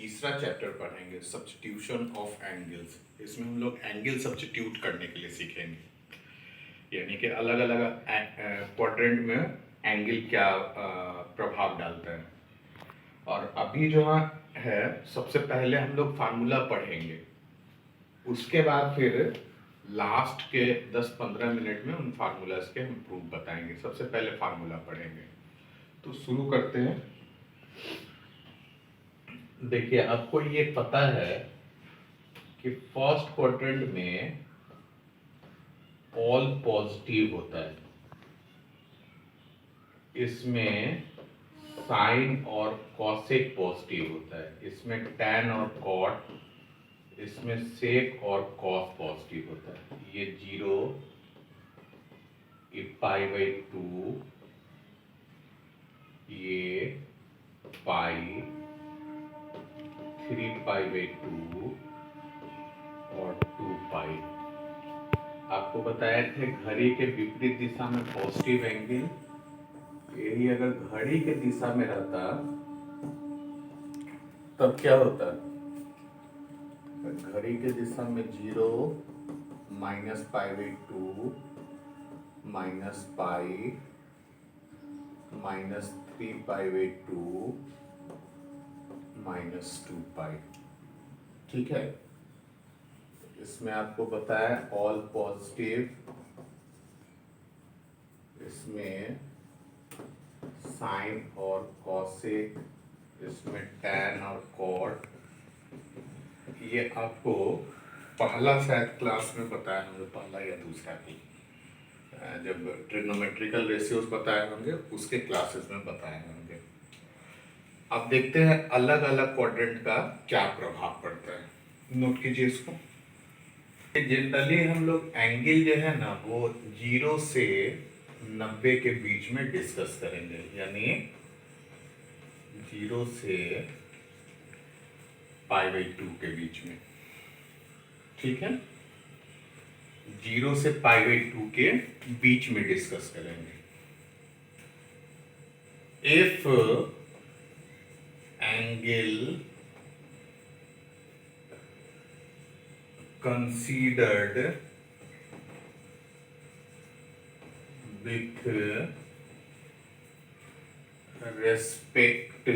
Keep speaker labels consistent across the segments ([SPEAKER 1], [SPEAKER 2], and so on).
[SPEAKER 1] तीसरा चैप्टर पढ़ेंगे, substitution of angles. इसमें हम लोग एंगल सब्स्टिट्यूट करने के लिए सीखेंगे, यानी कि अलग अलग क्वाड्रेंट में एंगल क्या प्रभाव डालता है। और अभी जो है सबसे पहले हम लोग फार्मूला पढ़ेंगे, उसके बाद फिर लास्ट के 10-15 मिनट में उन फार्मूलाज के हम प्रूफ बताएंगे। सबसे पहले फार्मूला पढ़ेंगे, तो शुरू करते हैं। देखिए, आपको ये पता है कि फर्स्ट क्वाड्रेंट में ऑल पॉजिटिव होता है, इसमें साइन और कॉसेक पॉजिटिव होता है, इसमें टैन और कॉट, इसमें सेक और कॉस पॉजिटिव होता है। ये 0, ये π/2, ये पाई, 3π/2 और 2π। आपको बताया थे घड़ी के विपरीत दिशा में पॉजिटिव एंगल, यही अगर घड़ी के दिशा में रहता तब क्या होता? घड़ी के दिशा में 0, -π/2, -π, -3π/2, -2π। ठीक है, इसमें आपको बताया ऑल पॉजिटिव, इसमें साइन और कॉसेक, इसमें टैन और कॉट। ये आपको पहला शायद क्लास में बताया होंगे, पहला या दूसरा की, जब ट्रिग्नोमेट्रिकल रेशियोज बताए होंगे उसके क्लासेस में बताए होंगे। अब देखते हैं अलग अलग क्वाड्रेंट का क्या प्रभाव पड़ता है। नोट कीजिए इसको। जनरली हम लोग एंगल जो है ना वो 0 से 90 के बीच में डिस्कस करेंगे, यानी 0 से π/2 के बीच में। ठीक है, 0 से π/2 के बीच में डिस्कस करेंगे। If angle considered with respect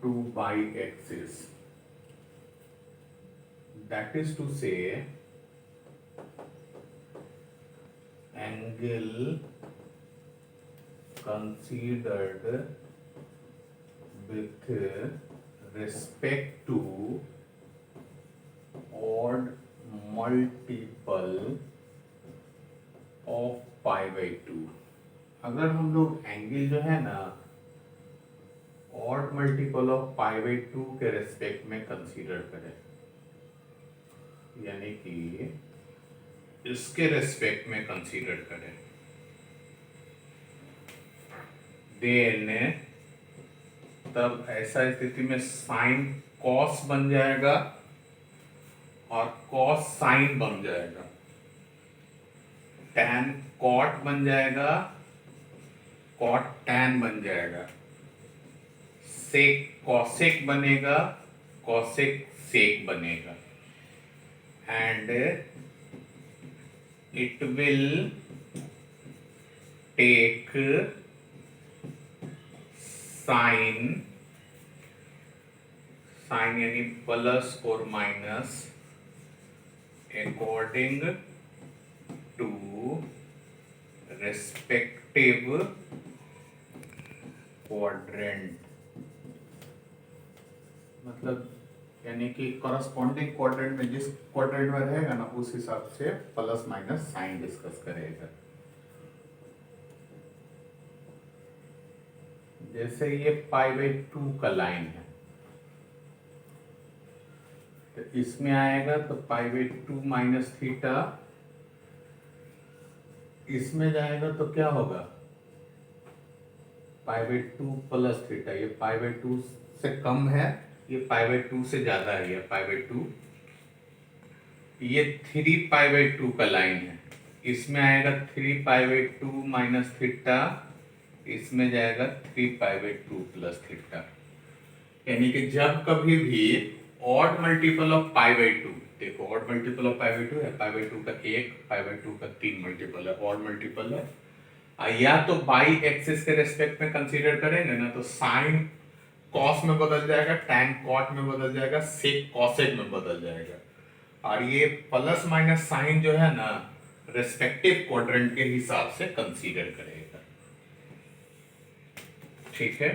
[SPEAKER 1] to y-axis, that is to say angle considered with respect to odd multiple of π/2। अगर हम लोग एंगल जो है ना ऑड मल्टीपल ऑफ π/2 के रेस्पेक्ट में कंसीडर करें, यानी कि इसके रेस्पेक्ट में कंसीडर करें, देन तब ऐसा स्थिति में साइन कॉस बन जाएगा और कॉस साइन बन जाएगा, टैन कॉट बन जाएगा, कॉट टैन बन जाएगा, सेक कॉसेक बनेगा, कॉसेक सेक बनेगा, and it will take sine यानी प्लस और minus according to respective quadrant. मतलब यानी कि कॉरस्पॉन्डिंग क्वाड्रेंट में जिस क्वाड्रेंट में रहेगा ना उस हिसाब से प्लस माइनस साइन डिस्कस करेगा। जैसे ये π/2 का लाइन है, तो इसमें आएगा तो π/2 माइनस थीटा, इसमें जाएगा तो क्या होगा π/2 प्लस थीटा। ये π/2 से कम है, ये π/2 से ज्यादा है, ये π/2, ये 3π/2 का लाइन है, इसमें आएगा 3π/2 माइनस थीटा इसमें जाएगा 3π/2 प्लस थीटा। यानी कि जब कभी भी ऑड मल्टीपल ऑफ π/2, देखो ऑड मल्टीपल ऑफ π/2 है, π/2 का 1, π/2 का 3 मल्टीपल है, ऑड मल्टीपल है। या तो बाई एक्सिस के रेस्पेक्ट में कंसीडर करेंगे ना, तो साइन कॉस में बदल जाएगा, टैन कॉट में बदल जाएगा, सेक कॉसेक में बदल जाएगा। और ये प्लस माइनस साइन जो है ना, रेस्पेक्टिव क्वाड्रेंट के हिसाब से कंसीडर करेगा। ठीक है,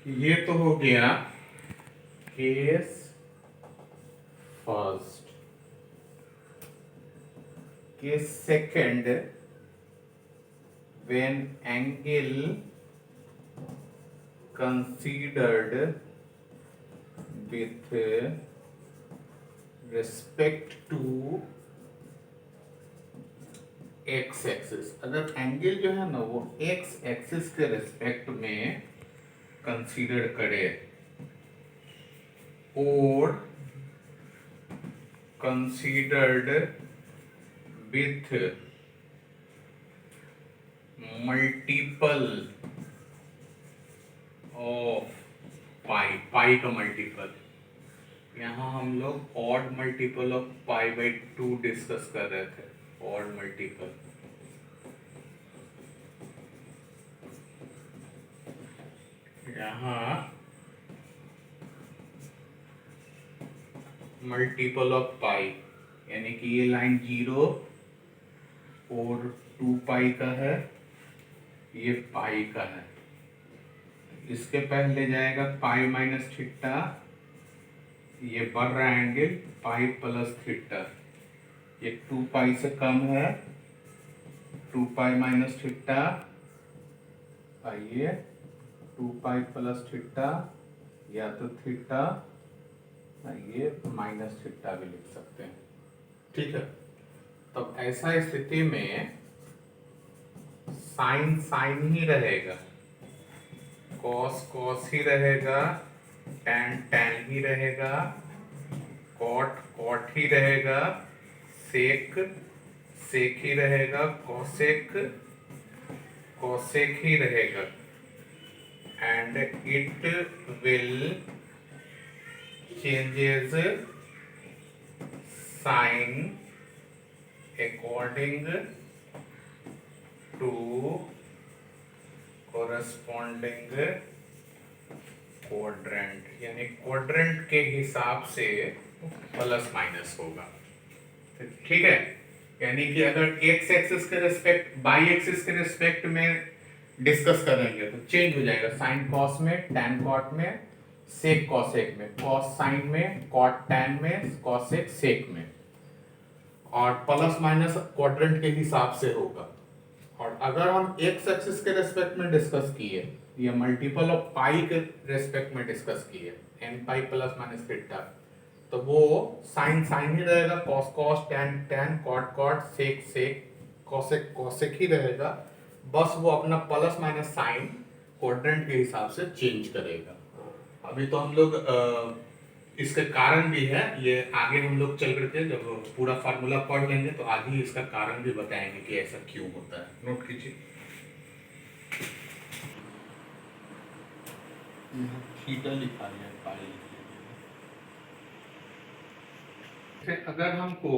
[SPEAKER 1] ये तो हो गया case first. Case second, when angle considered with respect to x axis, अगर एंगल जो है ना वो x एक्सिस के रेस्पेक्ट में कंसीडर करे और कंसीडर्ड विथ मल्टीपल ऑफ पाई का मल्टीपल, यहाँ हम लोग ऑड मल्टीपल ऑफ π/2 डिस्कस कर रहे थे, ऑड मल्टीपल। यहाँ मल्टीपल ऑफ पाई, यानी कि ये लाइन 0 और 2π का है, ये पाई का है। इसके पहले जाएगा पाई माइनस थीटा, ये बढ़ रहा है एंगल पाई प्लस थीटा, ये 2π से कम है, 2π माइनस थीटा, आइए 2π प्लस थीटा या तो थीटा, ये माइनस थीटा भी लिख सकते हैं। ठीक है, तब ऐसा स्थिति में साइन साइन ही रहेगा, कॉस कॉस ही रहेगा, टैन टैन ही रहेगा, कॉट कॉट ही रहेगा, सेक सेक ही रहेगा, कॉसेक कॉसेक ही रहेगा, and it will changes sign according to corresponding quadrant, यानी क्वाड्रेंट के हिसाब से प्लस माइनस होगा। ठीक है, यानी कि अगर एक्स एक्सिस के रेस्पेक्ट बाई एक्सिस के रेस्पेक्ट में डिस्कस करेंगे तो चेंज हो जाएगा, साइन कॉस में, टैन कॉट में, सेक कॉसेक में, कॉस साइन में, कॉट टैन में, कॉसेक सेक में, और प्लस माइनस क्वाड्रेंट के हिसाब से होगा। और अगर हम एक्स एक्सिस के रेस्पेक्ट में डिस्कस किए या मल्टीपल ऑफ पाई के रेस्पेक्ट में डिस्कस किए, n pi plus minus theta, तो वो साइन साइन ही रहेगा, cos cos, tan tan, cot cot, sec sec, cosec cosec ही रहेगा, बस वो अपना प्लस माइनस साइन क्वाड्रेंट के हिसाब से चेंज करेगा। अभी तो हम लोग इसके कारण भी है, ये आगे हम लोग चल करके जब पूरा फार्मूला पढ़ लेंगे तो आगे ही इसका कारण भी बताएंगे कि ऐसा क्यों होता है। नोट कीजिए, थीटा लिखा है, पाई। अगर हमको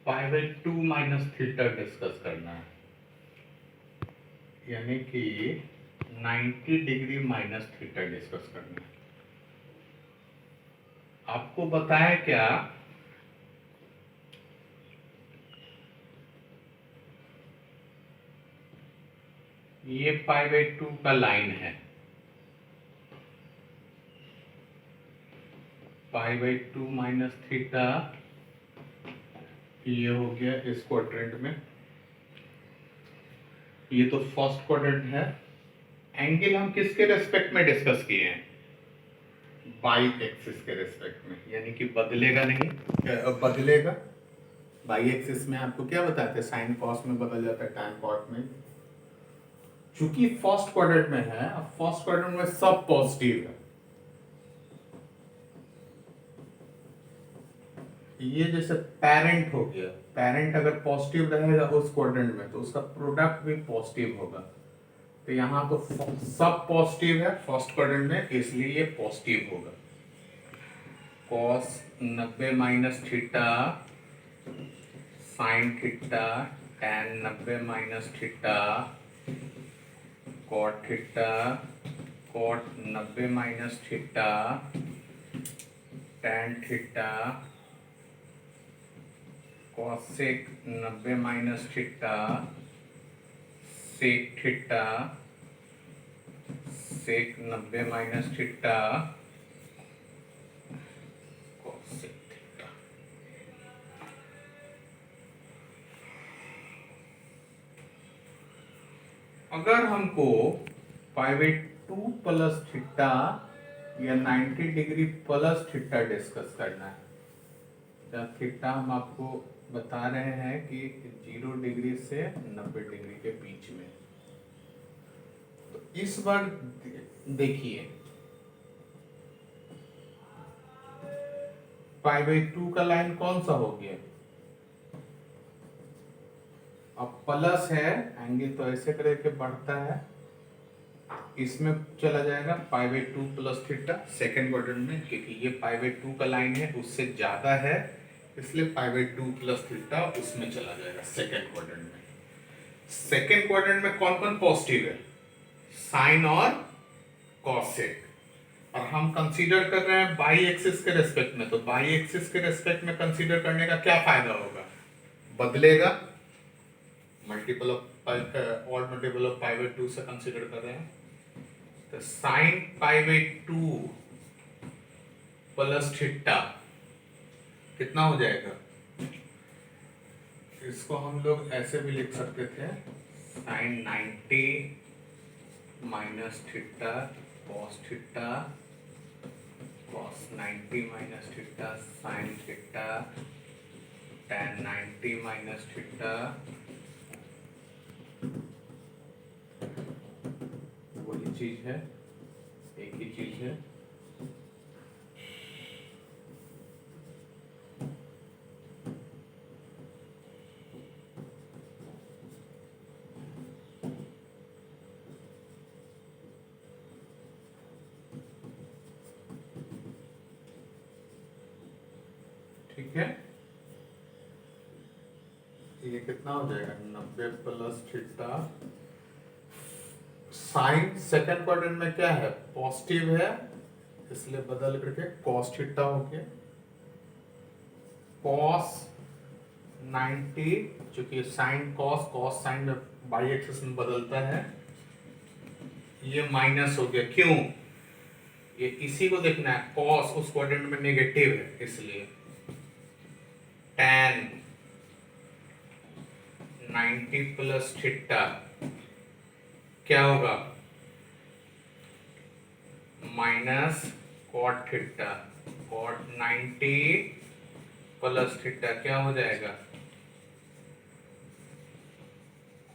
[SPEAKER 1] π/2 माइनस थीटा डिस्कस करना है, यानी कि 90 डिग्री माइनस थीटा डिस्कस करना है, आपको बताया क्या ये π/2 का लाइन है, π/2 माइनस थीटा ये हो गया इस क्वाड्रेंट में, ये तो फर्स्ट क्वाड्रेंट है। एंगल हम किसके रेस्पेक्ट में डिस्कस किए हैं, बाई एक्सिस के रेस्पेक्ट में, यानी कि बदलेगा नहीं, बदलेगा। बाई एक्सिस में आपको क्या बताते हैं, साइन कॉस में बदल जाता है, टैन कॉट में, चूंकि फर्स्ट क्वाड्रेंट में है, अब फर्स्ट क्वाड्रेंट में सब पॉजिटिव है, ये जैसे पेरेंट हो गया, पेरेंट अगर पॉजिटिव रहेगा उस क्वाड्रेंट में तो उसका प्रोडक्ट भी पॉजिटिव होगा। तो यहाँ तो सब पॉजिटिव है फर्स्ट क्वाड्रेंट में, इसलिए ये पॉजिटिव होगा। Cos 90 minus theta sine theta tan 90 minus theta cot theta cot 90 minus theta tan theta cosec 90 minus theta sec theta sec 90 minus theta cosec theta. अगर हमको π/2 प्लस थीटा या 90 degree plus theta discuss करना है, जब theta हम आपको बता रहे हैं कि 0 डिग्री से 90 डिग्री के बीच में, तो इस बार देखिए π/2 का लाइन कौन सा हो गया, अब प्लस है, एंगल तो ऐसे करके बढ़ता है, इसमें चला जाएगा π/2 प्लस थीटा सेकेंड क्वाड्रेंट में, क्योंकि ये π/2 का लाइन है उससे ज्यादा है, इसलिए π/2 प्लस थीटा उसमें चला जाएगा सेकेंड क्वाड्रेंट में। सेकेंड क्वाड्रेंट में कौन कौन पॉजिटिव है, साइन और कॉसेक, और हम कंसीडर कर रहे हैं बाई एक्सिस के रेस्पेक्ट में, तो बाई एक्सिस के रेस्पेक्ट में कंसीडर करने का क्या फायदा होगा, बदलेगा, multiple of odd multiple of π/2 से कंसीडर कर रहे हैं, तो साइन π/2 प्लस थीटा कितना हो जाएगा, इसको हम लोग ऐसे भी लिख सकते थे, sine 90 minus theta cos theta cos 90 minus theta sine theta tan 90 minus theta, वही चीज है, एक ही चीज है। ठीक है, ये कितना हो जाएगा 90 plus theta, sine second quadrant में क्या है पॉजिटिव है, इसलिए बदल करके कॉस थीटा हो गया, कॉस 90, चूंकि साइन कॉस कॉस साइन में बाई एक्सिस में बदलता है, ये माइनस हो गया, क्यों, ये इसी को देखना है, कॉस उस क्वाड्रेंट में नेगेटिव है, इसलिए tan 90 प्लस थीटा क्या होगा, minus cot theta, cot 90 plus theta क्या हो जाएगा,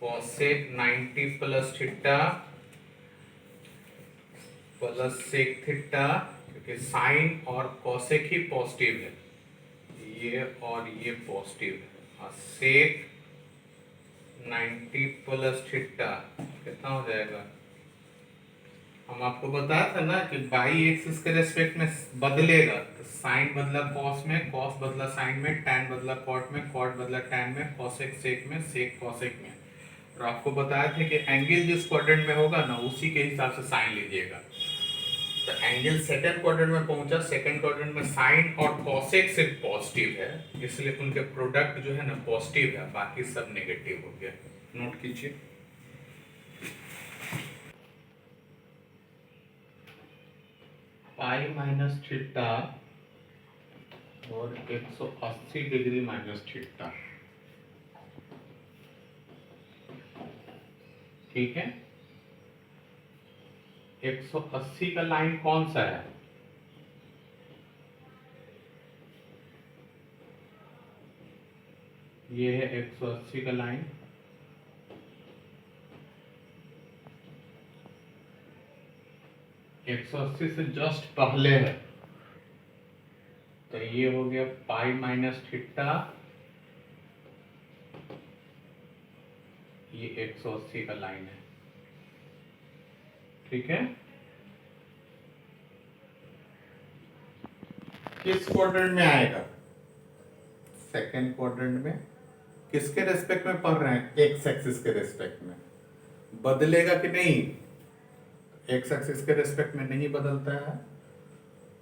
[SPEAKER 1] cosec 90 plus theta plus sec theta, क्योंकि साइन और कॉसेक ही पॉजिटिव है, ये और ये पॉजिटिव है, और सेक 90 प्लस थीटा कितना हो जाएगा, हम आपको बताया था ना कि बाई एक्सिस के रेस्पेक्ट में बदलेगा, तो साइन बदला कॉस में, कॉस बदला साइन में, टैन बदला कॉट में, कॉट बदला टैन में, कॉसेक सेक में, सेक कॉसेक में, और आपको बताया था कि एंगल जिस क्वाड्रेंट में होगा ना उसी के हिसाब से साइन लीजिएगा, तो एंगल सेकंड क्वाड्रेंट में पहुंचा, सेकंड क्वाड्रेंट में साइन और कॉसेक सिर्फ पॉजिटिव है, इसलिए उनके प्रोडक्ट जो है ना पॉजिटिव है, बाकी सब नेगेटिव हो गया, नोट कीजिए। पाई माइनस थीटा और 180 डिग्री माइनस थीटा, ठीक है, 180 का लाइन कौन सा है, ये है 180 का लाइन, 180 से जस्ट पहले है, तो ये हो गया पाई माइनस थीटा, ये 180 का लाइन है, ठीक है। किस क्वाड्रेंट में आएगा? सेकेंड क्वाड्रेंट में। किसके रेस्पेक्ट में पढ़ रहे हैं? एक्स एक्सिस के रेस्पेक्ट में। बदलेगा कि नहीं? एक्स एक्सिस के रेस्पेक्ट में नहीं बदलता है।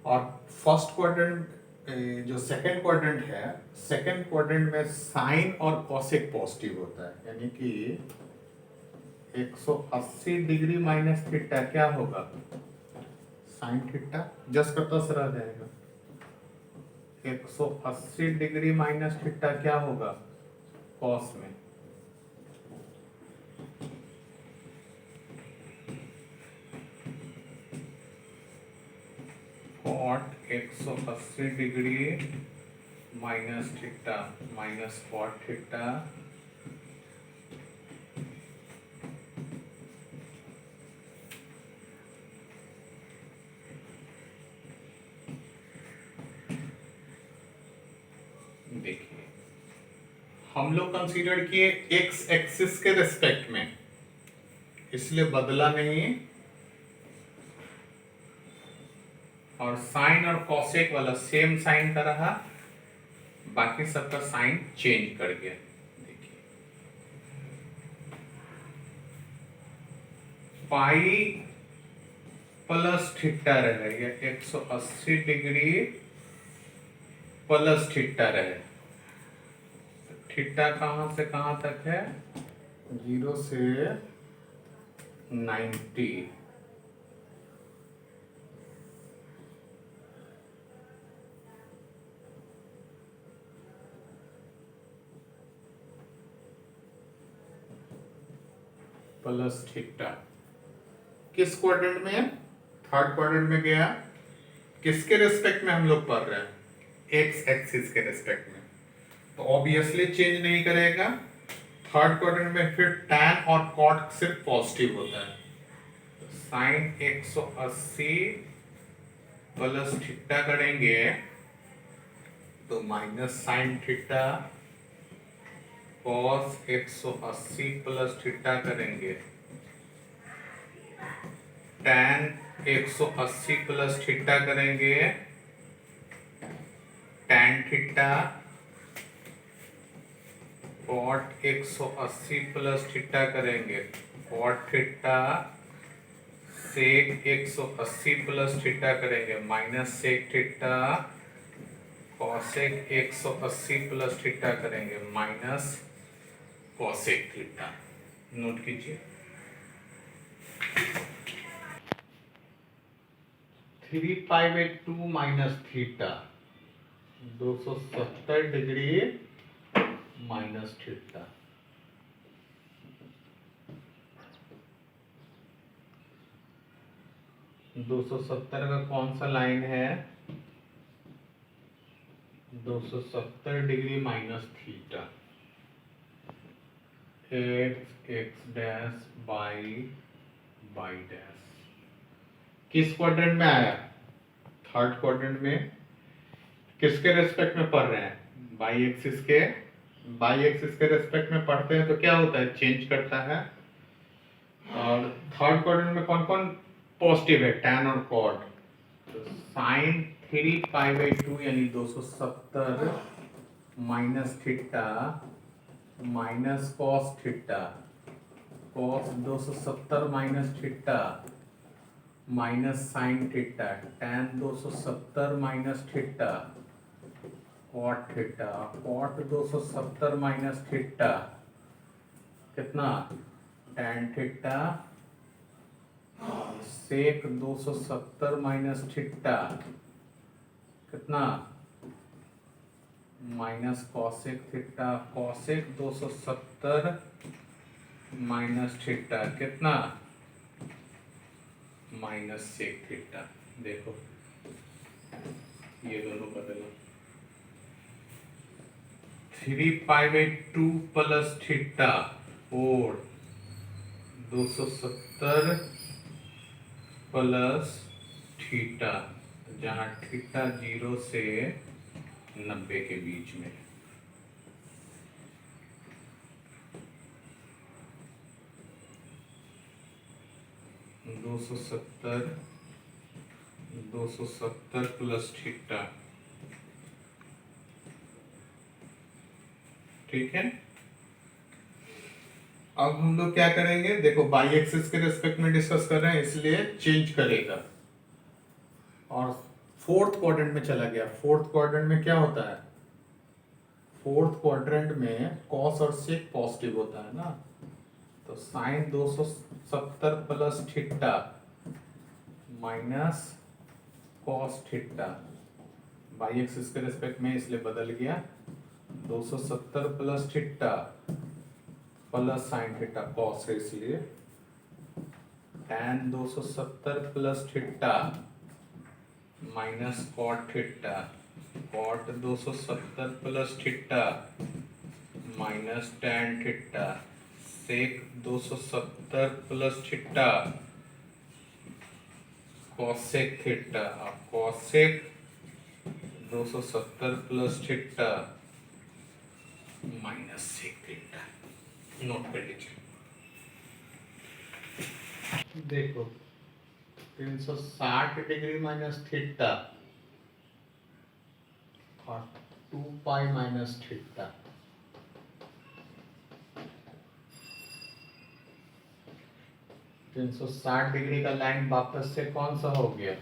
[SPEAKER 1] और फर्स्ट क्वाड्रेंट, जो सेकेंड क्वाड्रेंट है, सेकेंड क्वाड्रेंट में साइन और कॉसेक पॉजिटिव होता है, यानी कि 180 डिग्री माइनस थीटा क्या होगा? साइन थीटा, जस्ट का तस रह जाएगा। 180 डिग्री माइनस थीटा क्या होगा? कॉस में। Cot 180 degree minus theta minus cot theta देखिए, हम लोग कंसीडर किए एक्स एक्सिस के रेस्पेक्ट में, इसलिए बदला नहीं, और साइन और कॉसेक वाला सेम साइन का रहा, बाकी सबका साइन चेंज कर गया। देखिए, पाई प्लस थीटा रहेगा, 180 डिग्री प्लस थीटा रहे। थीटा कहां से कहां तक है? 0 से 90। प्लस थीटा किस क्वाड्रेंट में है? थर्ड क्वाड्रेंट में गया। किसके रेस्पेक्ट में हम लोग पढ़ रहे हैं? एक्स एक्सिस के रेस्पेक्ट में, तो ऑब्वियसली चेंज नहीं करेगा। थर्ड क्वाड्रेंट में फिर tan और cot सिर्फ पॉजिटिव होता है, तो साइन 180 प्लस थीटा करेंगे तो minus sine theta, cos 180 plus theta करेंगे, tan 180 प्लस थीटा करेंगे, tan theta, cot 180 plus theta करेंगे, cot theta, sec 180 plus theta करेंगे, minus sec theta, cosec 180 plus theta करेंगे, माइनस कॉसेक थीटा। नोट कीजिए, 3π/2 minus theta 270 degree minus theta. दो सौ सत्तर का कौन सा लाइन है? 270 degree minus theta, x dash y dash. किस क्वाड्रेंट में आया? थर्ड क्वाड्रेंट में। किसके रेस्पेक्ट में पढ़ रहे हैं? बाई एक्सिस के। बाई एक्सिस के रेस्पेक्ट में पढ़ते हैं तो क्या होता है? चेंज करता है। और थर्ड क्वाड्रेंट में कौन कौन पॉजिटिव है? tan और cot। तो साइन 3π/2 यानी 270 minus theta minus cos theta, cos 270 minus theta minus sine theta, tan 270 minus theta, cot theta, cot 270 minus theta कितना? tan theta, sec 270 minus theta कितना? Minus cosec theta, cosec 270 minus theta कितना? Minus sec theta. देखो ये दोनों बदलो, 3π/2 plus theta और 270 plus theta, जहाँ theta 0 से 90 के बीच में। दो सौ सत्तर प्लस थीटा, ठीक है। अब हम लोग क्या करेंगे, देखो बाई एक्सिस के रेस्पेक्ट में डिस्कस कर रहे हैं इसलिए चेंज करेगा, और फोर्थ क्वाड्रेंट में चला गया। फोर्थ क्वाड्रेंट में क्या होता है, फोर्थ क्वाड्रेंट में कॉस और सेक पॉजिटिव होता है ना, तो sine 270 plus theta minus cos theta, y axis के रेस्पेक्ट में इसलिए बदल गया। 270 plus theta plus sine theta, cos है इसलिए tan 270 plus theta minus cot theta, cot 270 plus theta minus tan theta, sec 270 plus theta cosec theta, और cosec 270 plus theta minus sec theta. Note कर लीजिए। देखो 360 डिग्री माइनस थीटा और 2 pi minus theta, तो 360 degree का line वापस से कौन सा हो गया,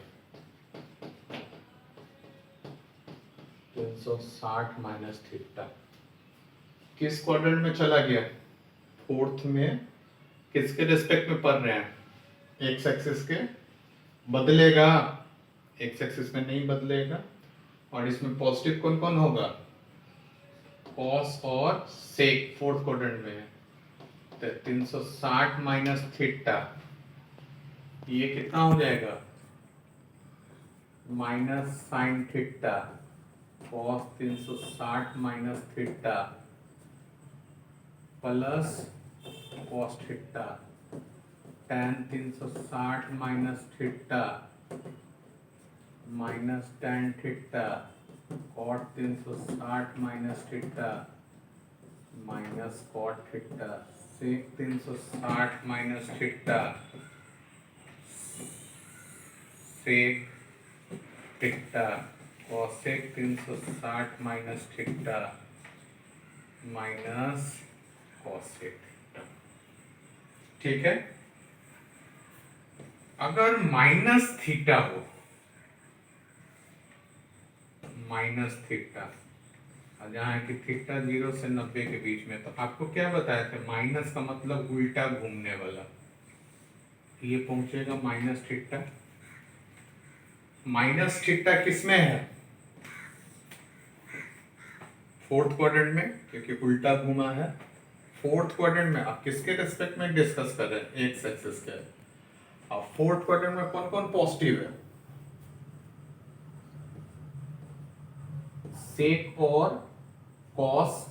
[SPEAKER 1] 360 माइनस थीटा किस क्वाड्रेंट में चला गया, फोर्थ में। किसके रिस्पेक्ट में पढ़ रहे हैं, एक्स एक्सिस के। बदलेगा, एक्स एक्सिस में नहीं बदलेगा, और इसमें पॉजिटिव कौन कौन होगा, कॉस और सेक फोर्थ क्वाड्रेंट में है। तो 360 माइनस थीटा ये कितना हो जाएगा, minus sine theta, cos 360 minus theta plus cos theta, tan 360 minus theta minus tan theta, cot 360 minus theta minus cot theta, sec 360 minus theta sec theta, cosec 360 minus theta minus cosec theta, ठीक है। अगर minus theta हो, minus theta, जहां कि theta 0 से 90 के बीच में, तो आपको क्या बताया था, माइनस का मतलब उल्टा घूमने वाला, ये पहुंचेगा माइनस थीटा। माइनस थीटा किसमें है, फोर्थ क्वाड्रेंट में, क्योंकि उल्टा घूमा है। फोर्थ क्वाड्रेंट में आप किसके रेस्पेक्ट में डिस्कस कर रहे हैं, एक्स एक्सिस के। अब फोर्थ क्वाड्रेंट में कौन कौन पॉजिटिव है, सेक और cos,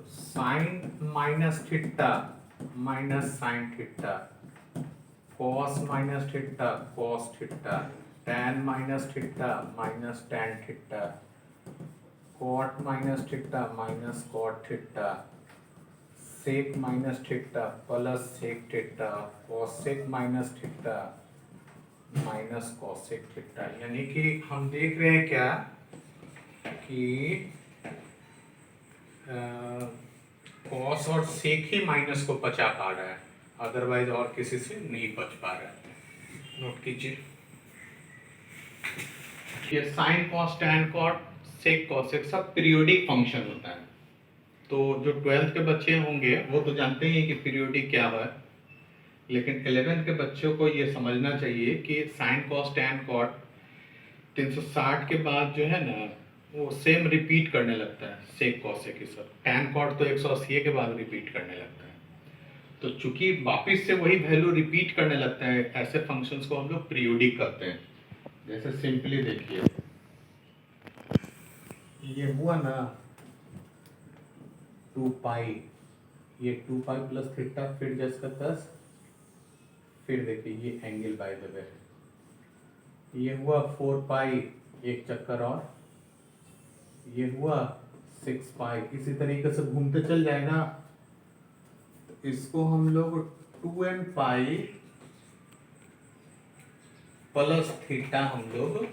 [SPEAKER 1] sine minus theta minus sine theta, cos minus theta cos theta, tan minus theta minus tan theta, cot minus theta minus cot theta, sec minus theta plus sec theta, cosec minus theta minus cosec theta. यानी कि हम देख रहे हैं क्या कि cos और सेक ही minus को बचा पा रहा है, अदरवाइज और किसी से नहीं बच पा रहा है। नोट कीजिए, ये sine cos tan cot sec cosec सब पीरियोडिक फंक्शन होता है। तो जो 12th के बच्चे होंगे वो तो जानते ही हैं कि पीरियोडिक क्या है, लेकिन 11th के बच्चों को ये समझना चाहिए कि साइन कॉस टैन कॉट 360 के बाद जो है ना वो सेम रिपीट करने लगता है, सेक कॉसेक की सब। टैन कॉट तो 180 के बाद रिपीट करने लगता है। तो चूंकि वापिस से वही वैल्यू रिपीट करने लगता है, ऐसे फंक्शंस को हम लोग पीरियोडिक करते हैं। जैसे सिंपली देखिए, ये हुआ ना 2 पाई, ये 2 पाई प्लस थीटा, फिर जस का तस फिर देखिए ये एंगल बाय द वे ये हुआ 4 पाई, एक चक्कर और ये हुआ 6 पाई, इसी तरीके से घूमते चल जाएगा। तो इसको हम लोग 2n पाई प्लस थीटा हम लोग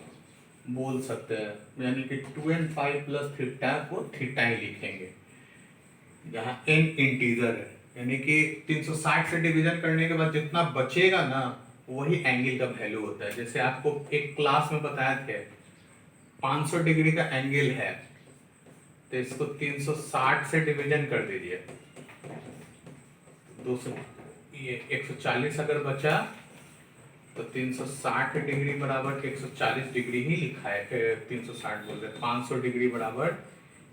[SPEAKER 1] बोल सकते हैं, यानी कि 2n पाई प्लस थीटा को थीटा ही लिखेंगे, जहाँ n इंटीजर है, यानी कि 360 से डिवीजन करने के बाद जितना बचेगा ना वही एंगल का वैल्यू होता है। जैसे आपको एक क्लास में बताया थे 500 डिग्री का एंगल है, तो इसको 360 से डिवीजन कर दीजिए, 200 ये 140 अगर बचा तो 360 डिग्री बराबर 140 डिग्री ही लिखा है, 360 बोल रहे 500 डिग्री बराबर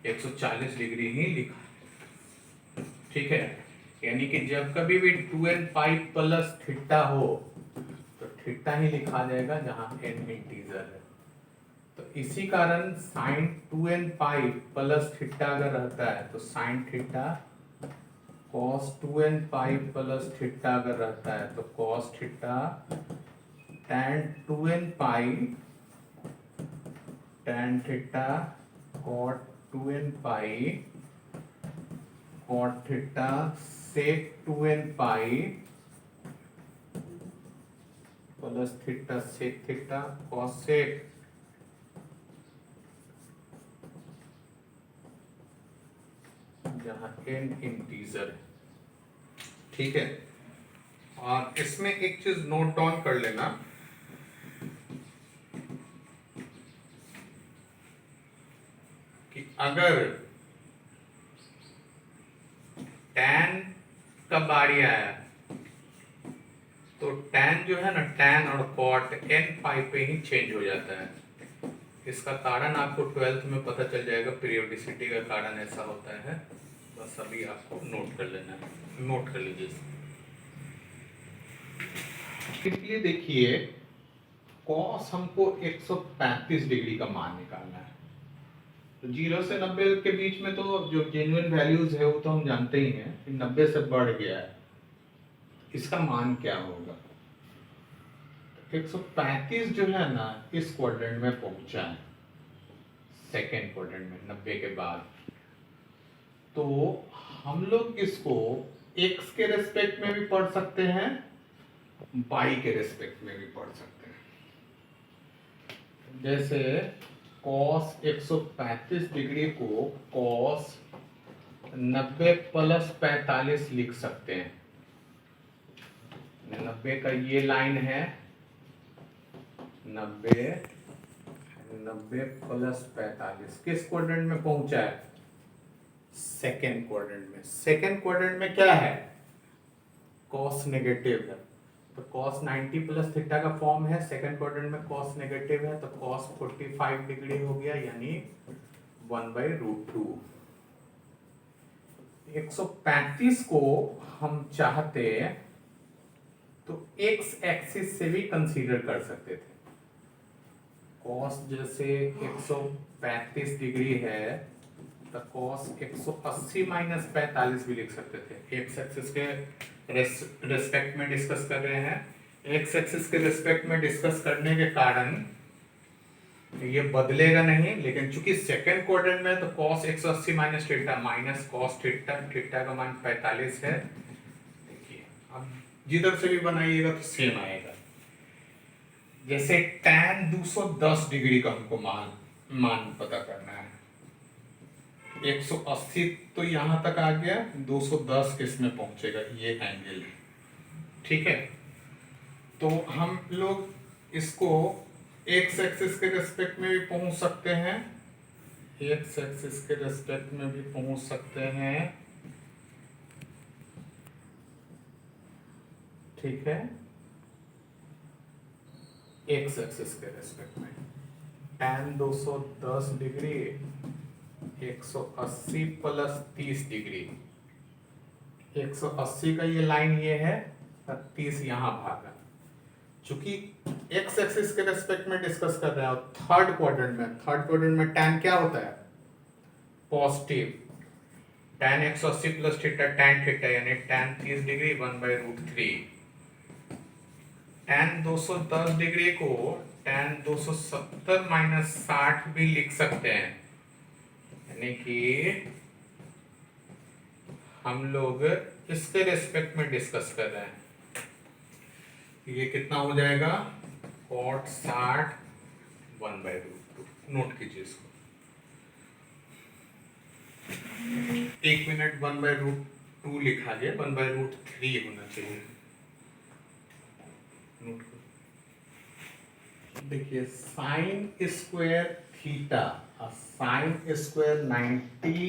[SPEAKER 1] 140 डिग्री ही लिखा है, ठीक है। यानी कि जब कभी भी 2n पाई प्लस थीटा हो तो थीटा ही लिखा जाएगा जहां n इंटीजर है। तो इसी कारण sign 2n pi plus theta अगर रहता है तो sign theta, cos 2n pi plus theta अगर रहता है तो कॉस थीटा, tan 2n पाई tan थीटा, cot 2n पाई cot theta, sec 2n pi plus theta sec theta, cosec जहां n इंटीजर है, ठीक है। और इसमें एक चीज नोट डाउन कर लेना कि अगर tan का बारी आया तो tan जो है ना, tan और cot n पाई पे ही चेंज हो जाता है। इसका कारण आपको 12th में पता चल जाएगा, पीरियोडिसिटी का कारण ऐसा होता है, बस अभी आपको नोट कर लेना है, नोट कर लीजिए। इसलिए देखिए cos हमको 135 डिग्री का मान निकालना है, तो 0 से 90 के बीच में तो जो जेन्युइन वैल्यूज है वो तो हम जानते ही हैं कि 90 से बढ़ गया है, इसका मान क्या होगा। 135 जो है ना इस क्वाड्रेंट में पहुंचा है, सेकेंड क्वाड्रेंट में 90 के बाद, तो हम लोग इसको x के रेस्पेक्ट में भी पढ़ सकते हैं, y के रेस्पेक्ट में भी पढ़ सकते हैं। जैसे cos 135 डिग्री को cos 90 प्लस 45 लिख सकते हैं। 90 का ये लाइन है, 90 प्लस 45 किस क्वाड्रेंट में पहुंचा है, सेकेंड क्वाड्रेंट में। सेकेंड क्वाड्रेंट में क्या है, cos नेगेटिव है, तो cos 90 प्लस थीटा का फॉर्म है, सेकेंड क्वाड्रेंट में cos नेगेटिव है, तो cos 45 डिग्री हो गया, यानी 1/√2। 135 को हम चाहते तो x एक्सिस से भी कंसीडर कर सकते थे। cos जैसे 135 डिग्री है तो cos 180 माइनस 45 भी लिख सकते थे। x एक्सिस के रेस्पेक्ट में डिस्कस कर रहे हैं, x एक्सिस के रेस्पेक्ट में डिस्कस करने के कारण ये बदलेगा नहीं, लेकिन चूंकि सेकेंड क्वाड्रेंट में तो cos 180 minus theta minus cos theta, theta का मान 45 है। देखिए अब जिधर से भी बनाइएगा तो सेम आएगा। जैसे tan 210 डिग्री का हमको मान पता करना है, 180 तो यहां तक आ गया, 210 किस में पहुंचेगा, ये एंगल है, ठीक है। तो हम लोग इसको x एक्सिस के रेस्पेक्ट में भी पहुंच सकते हैं, x एक्सिस के रेस्पेक्ट में भी पहुंच सकते हैं, ठीक है। x एक्सिस के रेस्पेक्ट में tan 210 डिग्री 180 प्लस 30 डिग्री, 180 का ये लाइन ये है, 30 यहाँ भागा, चूंकि x एक्सिस के रेस्पेक्ट में डिस्कस कर रहे हैं और थर्ड क्वाड्रेंट में tan क्या होता है, positive, tan 180 plus theta tan theta, यानी tan 30 डिग्री 1/√3, tan 210 डिग्री को tan 270 माइनस 60 भी लिख सकते हैं, यानी कि हम लोग इसके रेस्पेक्ट में डिस्कस कर रहे हैं। ये कितना हो जाएगा, cot 60 1/√2। नोट कीजिए इसको, 1 मिनट 1/√2 लिखा गया, 1/√3 होना चाहिए। नोट देखिए, sine square theta, sine square 90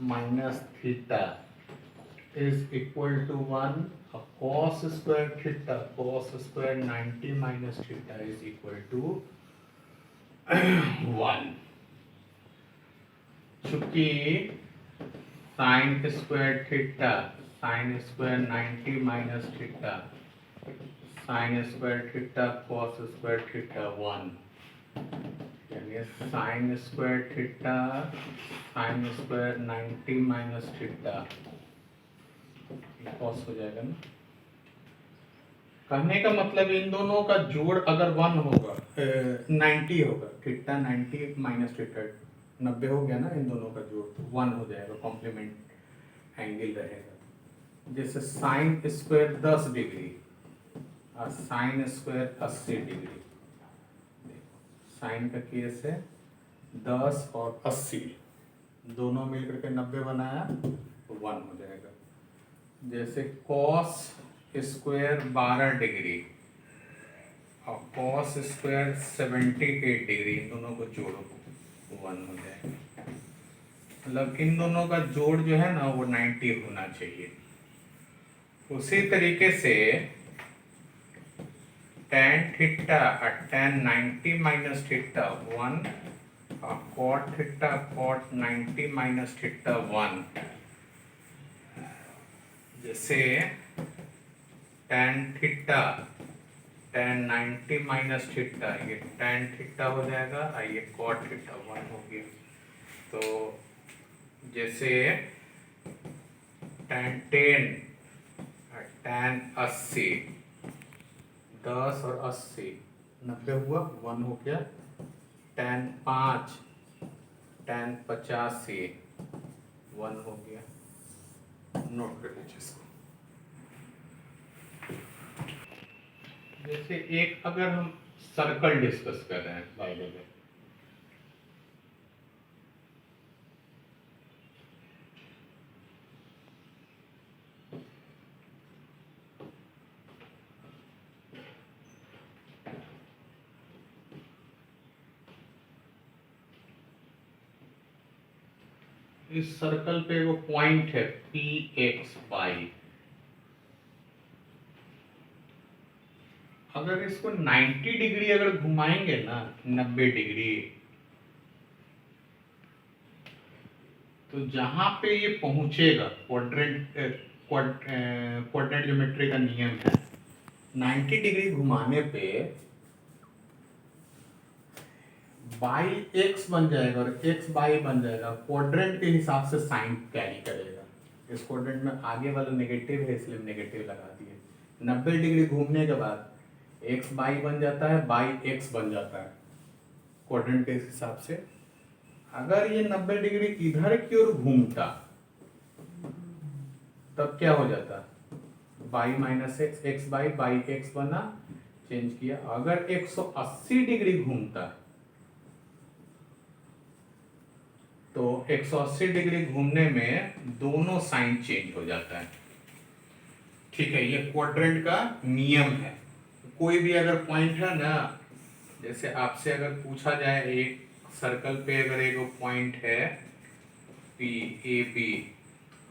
[SPEAKER 1] minus theta is equal to 1, cos square theta, cos square 90 minus theta is equal to 1। चूंकि sine square theta, sine square 90 minus theta, sine square theta cos square theta 1, यानी sine square theta sine square 90 minus theta cos हो जाएगा ना। कहने का मतलब इन दोनों का जोड़ अगर 1 होगा, 90 होगा, थीटा 90 माइनस थीटा 90 हो गया ना, इन दोनों का जोड़ तो 1 हो जाएगा, कॉम्प्लीमेंट एंगल रहेगा। जैसे साइन स्क्वायर 10 डिग्री और साइन स्क्वायर 80 डिग्री, साइन का केस है 10 और 80, दोनों मिलकर के 90 बनाया तो 1 हो जाएगा। जैसे कॉस स्क्वायर 12 डिग्री और कॉस स्क्वायर 78 डिग्री, इन दोनों को जोड़ो 1 हो जाएगा। मतलब इन दोनों का जोड़ जो है ना वो 90 होना चाहिए। उसी तरीके से tan थीटा और tan 90 माइनस थीटा 1 और cot theta cot 90 minus theta 1, जैसे tan theta tan 90 minus theta, ये tan थीटा हो जाएगा और ये cot थीटा 1 हो गया। तो जैसे tan 10 और tan 80, 10 और 80 90 हुआ, 1 हो गया। tan 5 tan 85 1 हो गया। नोट कर लीजिए इसको। जैसे एक अगर हम सर्कल डिस्कस कर रहे हैं बाय द वे, इस सर्कल पे वो पॉइंट है PXY। अगर इसको 90 डिग्री अगर घुमाएंगे ना, 90 डिग्री, तो जहां पे ये पहुंचेगा, क्वाड्रेंट ज्योमेट्री का नियम है, 90 डिग्री घुमाने पे बाई एक्स बन जाएगा और एक्स बाई बन जाएगा, क्वाड्रेंट के हिसाब से साइन कैरी करेगा। इस क्वाड्रेंट में आगे वाला नेगेटिव है इसलिए नेगेटिव लगा दिए। 90 डिग्री घूमने के बाद एक्स बाई बन जाता है, बाई एक्स बन जाता है क्वाड्रेंट के हिसाब से। अगर ये 90 डिग्री इधर की ओर घूमता तब क्या हो जाता, by minus x, x by, by x बना, चेंज किया। अगर 180 डिग्री घूमता तो 180 डिग्री घूमने में दोनों साइन चेंज हो जाता है। ठीक है, ये क्वाड्रेंट का नियम है। कोई भी अगर पॉइंट है ना, जैसे आपसे अगर पूछा जाए एक सर्कल पे अगर एक पॉइंट है PAB,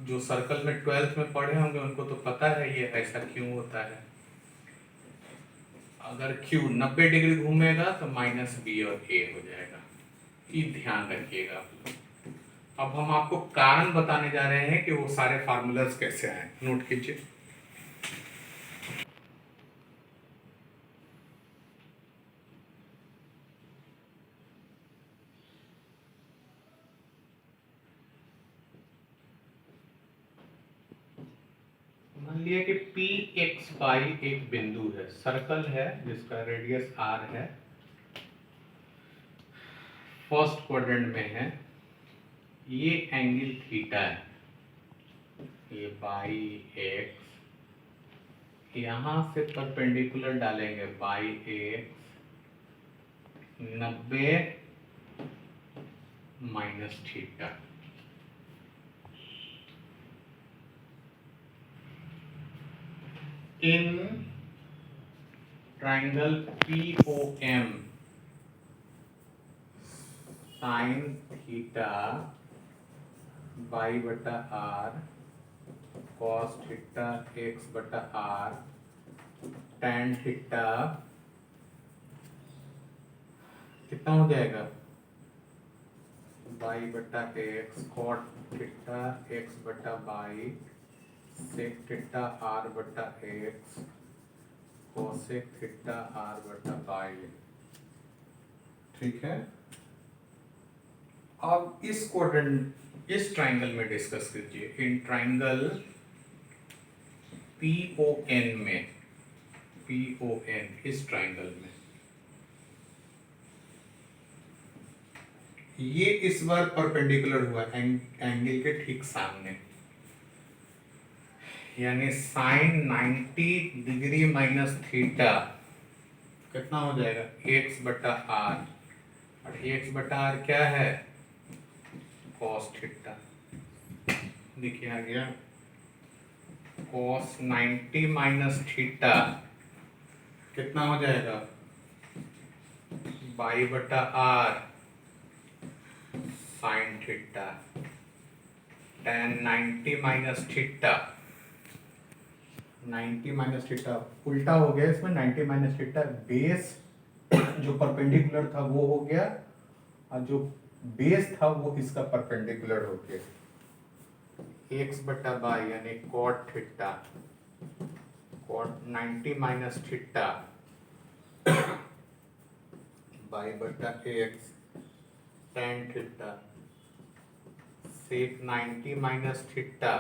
[SPEAKER 1] जो सर्कल में 12th में पढ़े होंगे उनको तो पता है ये ऐसा क्यों होता है। अगर Q 90 डिग्री घूमेगा तो -B और A हो जाएगा, ये ध्यान रखिएगा आप लोग। अब हम आपको कारण बताने जा रहे हैं कि वो सारे फार्मूलाज कैसे आए, नोट कीजिए। मान लिए कि पी एक्स बाई एक बिंदु है, सर्कल है जिसका रेडियस आर है, फर्स्ट क्वाड्रेंट में है, ये एंगल थीटा है, ये बाई एक्स, यहां से परपेंडिकुलर डालेंगे by x 90 minus theta. In triangle POM sign theta y बटा आर कॉस थीटा एक्स बटा आर टैन थीटा कितना हो जाएगा, बाई बटा एक्स कॉट थीटा एक्स बटा बाई सेक थीटा आर बटा एक्स कोसेक थीटा आर बटा बाई। ठीक है, अब इस क्वाड्रेंट इस ट्राइंगल में डिस्कस कीजिए। इन ट्राइंगल PON में, PON इस ट्राइंगल में ये इस बार परपेंडिकुलर हुआ एंगल के ठीक सामने, यानी साइन 90 डिग्री माइनस थीटा कितना हो जाएगा, एक्स बटा आर, और एक्स बटा आर क्या है, कॉस थीटा। देखिए आ गया, कॉस 90 माइनस थीटा कितना हो जाएगा, बाई बटा r sine theta, tan 90 minus theta, 90 minus theta उल्टा हो गया इसमें, 90 माइनस थीटा बेस जो परपेंडिकुलर था वो हो गया, और जो बेस था वो इसका परपेंडिकुलर हो गया, एक्स बटा बाई यानी cot theta, cot 90 minus theta y बटा x tan theta sec 90 minus theta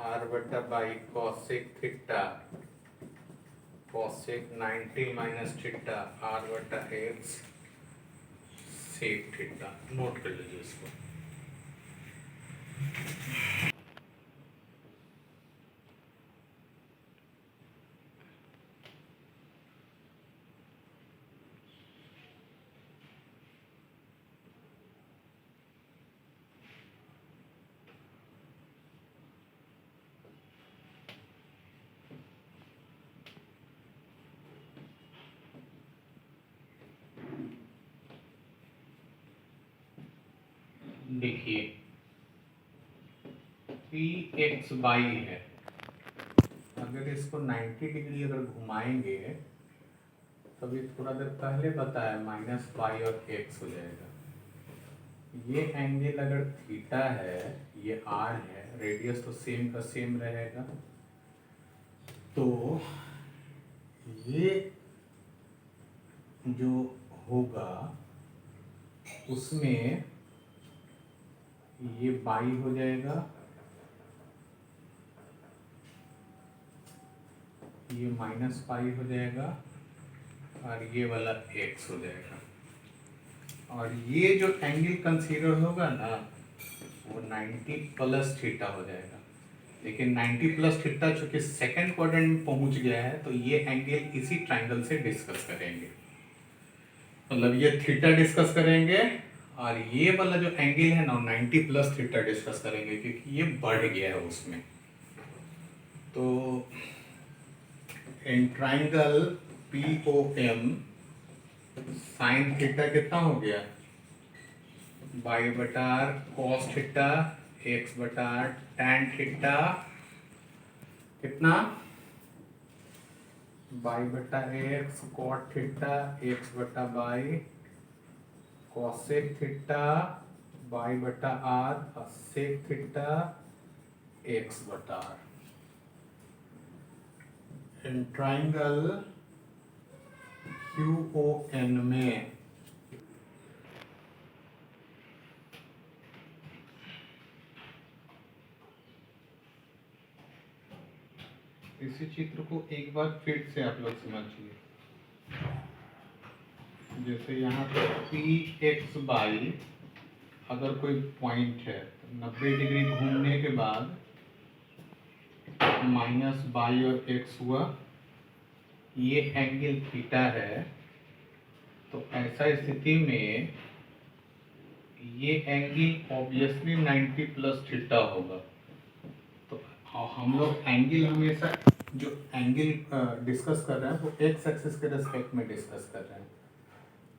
[SPEAKER 1] r बटा y cosec theta cosec 90 minus theta r बटा एक्स सेक थीटा। नोट कर लीजिए इसको। देखिए पी एक्स बाई है, अगर इसको 90 डिग्री अगर घुमाएंगे तभी थोड़ा देर पहले बताया माइनस पाई और एक्स हो जाएगा। ये एंगल अगर थीटा है, ये आर है, रेडियस तो सेम का सेम रहेगा, तो ये जो होगा उसमें ये बाई हो जाएगा, ये माइनस पाई हो जाएगा, और ये वाला एक्स हो जाएगा, और ये जो एंगल कंसीडर होगा ना वो 90 प्लस थीटा हो जाएगा। लेकिन 90 प्लस थीटा चूंकि सेकंड क्वाड्रेंट में पहुंच गया है, तो ये एंगल इसी ट्राइंगल से डिस्कस करेंगे, मतलब ये थीटा डिस्कस करेंगे, और ये वाला जो एंगल है ना 90 प्लस थीटा डिस्कस करेंगे, क्योंकि ये बढ़ गया है उसमें। तो in triangle POM sine theta कितना हो गया, बाई बटा कॉस थीटा एक्स बटा टैन थीटा कितना, बाई बटा एक्स कॉट थीटा एक्स बटा बाई कॉसेक थीटा बाई बटा आर सेक थीटा एक्स बटा आर। इन ट्राइंगल QON में इसी चित्र को एक बार फिर से आप लोग समझिए। जैसे यहाँ पे पी एक्स बाई अगर कोई पॉइंट है तो 90 डिग्री घूमने के बाद माइनस बाई और एक्स हुआ, ये एंगल थीटा है। तो ऐसा स्थिति में ये एंगल ऑब्वियसली 90 प्लस थीटा होगा। तो हम लोग एंगल हमेशा जो एंगल डिस्कस कर रहे हैं वो एक्स एक्सिस के रेस्पेक्ट में डिस्कस कर रहे हैं।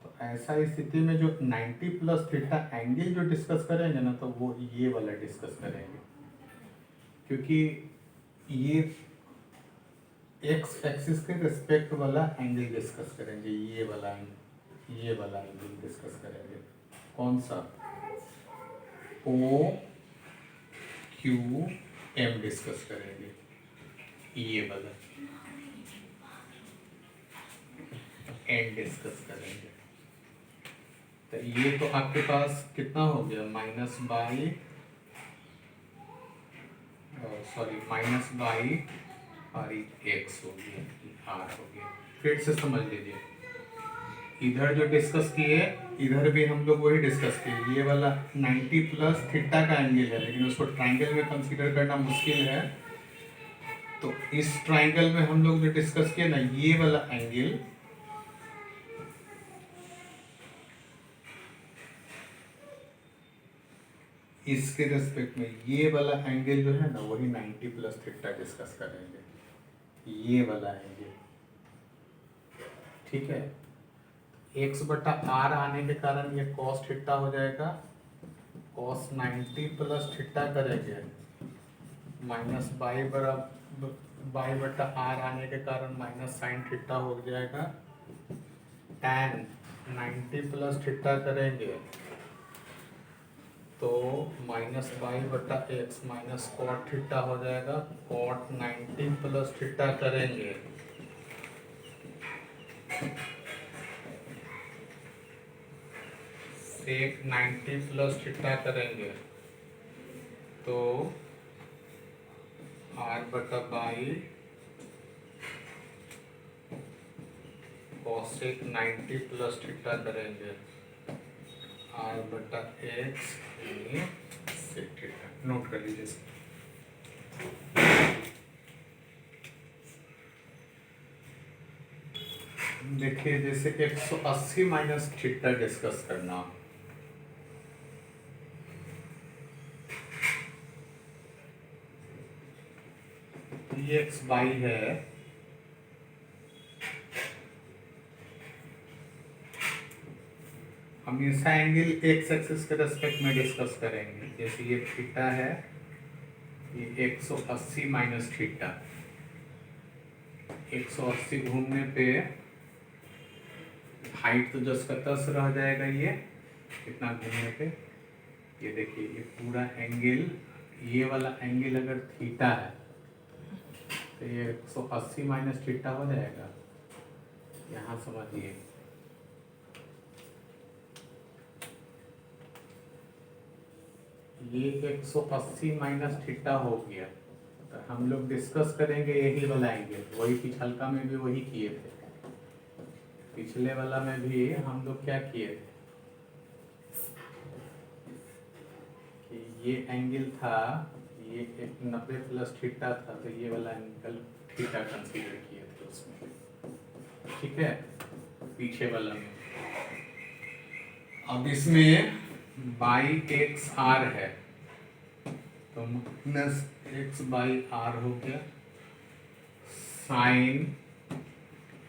[SPEAKER 1] तो ऐसा स्थिति में जो 90 प्लस थीटा एंगल जो डिस्कस करेंगे ना, तो वो ये वाला डिस्कस करेंगे, क्योंकि ये एक्स एक्सिस के रेस्पेक्ट वाला एंगल डिस्कस करेंगे। ये वाला एंगल डिस्कस करेंगे। कौन सा? ओ क्यू एम डिस्कस करेंगे, ये वाला एन डिस्कस करेंगे। तो ये तो आपके पास कितना हो गया? माइनस बाई और एक्स हो गया, आर हो गया। फिर से समझ लीजिए, इधर जो डिस्कस किए इधर भी हम लोग वही डिस्कस किए। ये वाला 90 प्लस थीटा का एंगल है, लेकिन उसको ट्राइंगल में कंसीडर करना मुश्किल है। तो इस ट्राइंगल में हम लोग जो डिस्कस किए ना, ये वाला एंगल इसके रेस्पेक्ट में, ये वाला एंगल जो है ना, वही 90 प्लस थीटा डिस्कस करेंगे, ये वाला एंगल। ठीक है, एक्स बटा आर आने के कारण ये कॉस थीटा हो जाएगा। कॉस 90 प्लस थीटा करेंगे, माइनस बाई बटा आर आने के कारण माइनस साइन थीटा हो जाएगा। टैन 90 प्लस थीटा करेंगे तो माइनस बाई बटा एक्स माइनस कॉट थीटा हो जाएगा। कॉट 90 प्लस थीटा करेंगे सेक 90 प्लस थीटा करेंगे तो आर बटा बाई कॉसेक 90 प्लस थीटा करेंगे आर बटा एक्स सेक थीटा। नोट कर लीजिए। देखिए, जैसे 180 माइनस थीटा डिस्कस करना, ये एक्स बाई है, हमेशा एंगल एक्स एक्सिस के रेस्पेक्ट में डिस्कस करेंगे। जैसे ये थीटा है, ये 180 माइनस थीटा, 180 घूमने पे हाइट तो जस का तस रह जाएगा। ये कितना घूमने पे, ये देखिए, ये पूरा एंगल, ये वाला एंगल अगर थीटा है तो ये 180 माइनस थीटा हो जाएगा। यहाँ समझिए, ये 180 माइनस थीटा हो गया। तो हम लोग डिस्कस करेंगे यही वाला एंगल, वही पिछलका में भी वही किए थे। पिछले वाला में भी हम लोग क्या किए थे कि ये एंगल था, ये 90 प्लस थीटा था, तो ये वाला एंगल थीटा कंसीडर किए थे उसमें। ठीक है, पीछे वाला में। अब इसमें बाई एक्स आर है तो माइनस एक्स बाई आर हो गया। साइन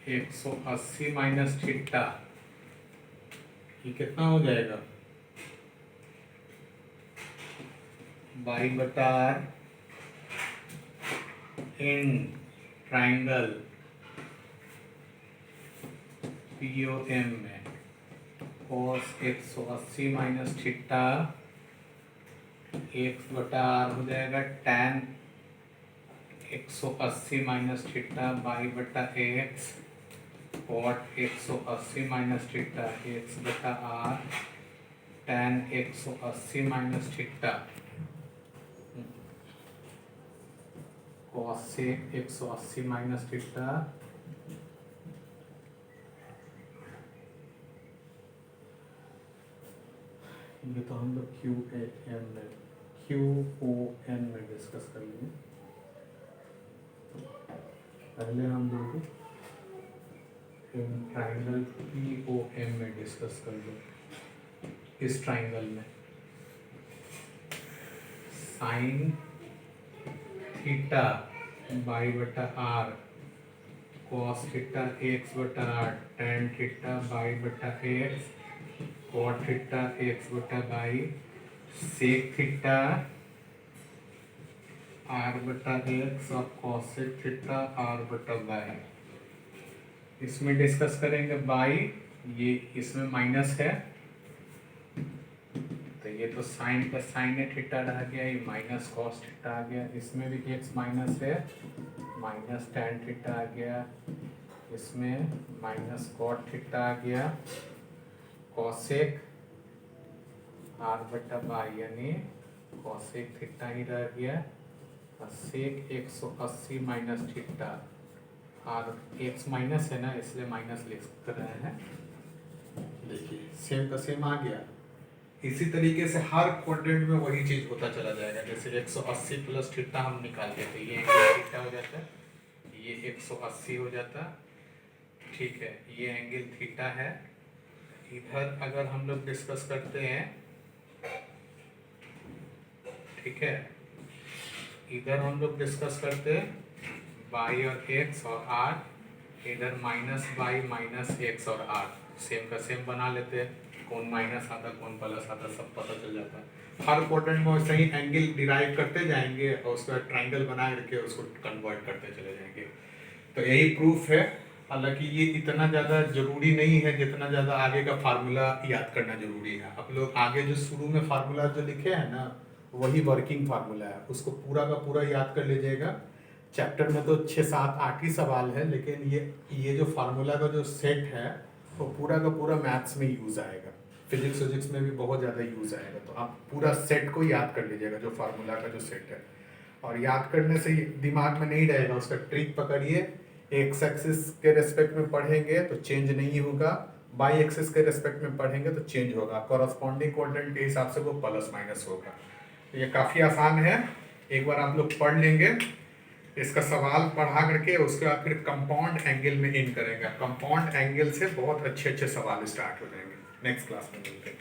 [SPEAKER 1] 180 माइनस थीटा, ये कितना हो जाएगा? बाई बटा आर इन ट्राइंगल पीओएम में cos 180 माइनस थीटा एक्स बटा आर हो जाएगा। tan 180 माइनस थीटा बाई बटा x cot 180 minus theta x बटा r tan 180 minus theta cosec 180 minus theta ये तो हम लोग क्यू ओ एन में डिस्कस कर लेंगे। पहले हम लोग ट्राइंगल पी ओ एम में डिस्कस कर लो। इस ट्राइंगल में साइन थीटा बाई बटा आर, कॉस थीटा एक्स बटा आर, टेन थीटा बाई बटा एक्स, कॉट थीटा एक्स बटा बाई, सेक थीटा आर बटा एक्स और कॉसेक थीटा आर बटा बाई। इसमें डिस्कस करेंगे बाई, ये इसमें माइनस है तो ये तो साइन का साइन थीटा रह गया, ये माइनस कॉस थीटा आ गया। इसमें भी एक्स माइनस है, माइनस टेन थीटा आ गया। इसमें माइनस कॉट थीटा आ गया, कॉसेक आर बटा बाई यानी कॉसेक थीटा ही रह गया, और सेक 180 माइनस थीटा। और एक्स माइनस है ना इसलिए माइनस लिख रहे हैं। देखिए सेम का सेम आ गया। इसी तरीके से हर क्वाड्रेंट में वही चीज होता चला जाएगा। जैसे 180 प्लस थीटा हम निकालते थे, ये एंगल थीटा हो जाता है, ये 180 हो जाता, ठीक है, ये एंगल थीटा है। इधर अगर हम लोग डिस्कस करते हैं, ठीक है, इधर हम लोग डिस्कस करते हैं बाई और एक्स और आर, इधर माइनस बाई माइनस एक्स और आर, सेम का सेम बना लेते हैं। कौन माइनस आता कौन प्लस आता सब पता चल जाता है। हर क्वाड्रेंट में वैसे ही एंगल डिराइव करते जाएंगे और उसके बाद ट्राइंगल बना करके उसको कन्वर्ट करते चले जाएंगे। तो यही प्रूफ है। हालांकि ये इतना ज़्यादा जरूरी नहीं है जितना ज़्यादा आगे का फार्मूला याद करना जरूरी है। आप लोग आगे जो शुरू में फार्मूला जो लिखे हैं ना, वही वर्किंग फार्मूला है, उसको पूरा का पूरा याद कर लीजिएगा। चैप्टर में तो 6 7 8 ही सवाल है, लेकिन ये जो फार्मूला का जो सेट है वो पूरा का पूरा मैथ्स में यूज़ आएगा, फिजिक्स में भी बहुत ज़्यादा यूज़ आएगा। तो आप पूरा सेट को याद कर लीजिएगा, जो फार्मूला का जो सेट है। और याद करने से दिमाग में नहीं रहेगा, उसका ट्रिक पकड़िए। एक्स एक्सिस के रेस्पेक्ट में पढ़ेंगे तो चेंज नहीं होगा, बाई एक्सिस के रेस्पेक्ट में पढ़ेंगे तो चेंज होगा। कॉरस्पॉन्डिंग क्वाड्रेंट के हिसाब से वो प्लस माइनस होगा। तो ये काफ़ी आसान है, एक बार आप लोग पढ़ लेंगे। इसका सवाल पढ़ा करके उसके बाद फिर कंपाउंड एंगल में इन करेंगे। कंपाउंड एंगल से बहुत अच्छे अच्छे सवाल स्टार्ट हो जाएंगे। नेक्स्ट क्लास में मिलते हैं।